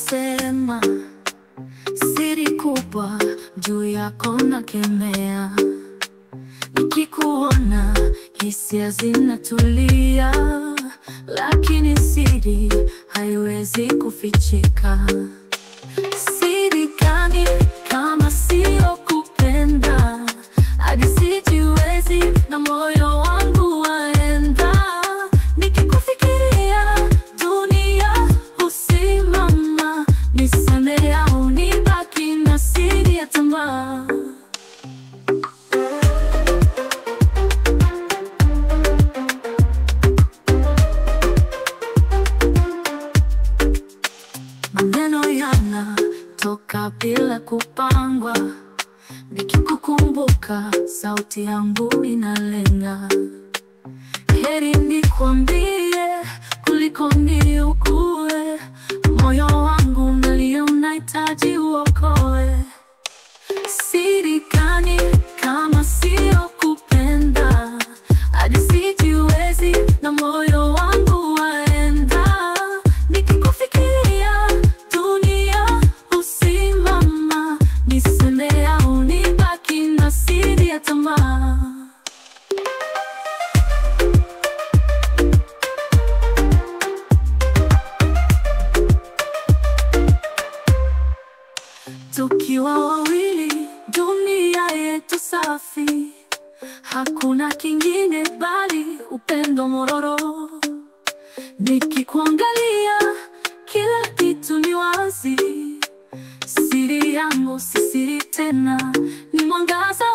kusema siri kubwa juu yako nakemea. Nikikuona hisia zinatulia, lakini siri haiwezi kufichika. Siri gani kama sio kupenda? Hadi sijiwezi na moyo wangu waenda. Nikikufikiria dunia husimama. Niseme au nibaki na siri ya tamaa? Maneno yanatoka bila kupangwa. Nikikukumbuka sauti yangu inalenga. Heri nikwambie kuliko niugue. Moyo wangu unalia, unahitaji uokoe. Siri gani kama sio kupenda? Hadi sijiwezi na moyo wangu waenda. Nikikufikiria dunia husimama. Niseme au nibaki na siri ya tamaa? Tukiwa wawili, dunia yetu safi. Hakuna kingine bali upendo mororo. Nikikuangalia kila kitu ni wazi. Siri yangu si siri tena, ni mwangaza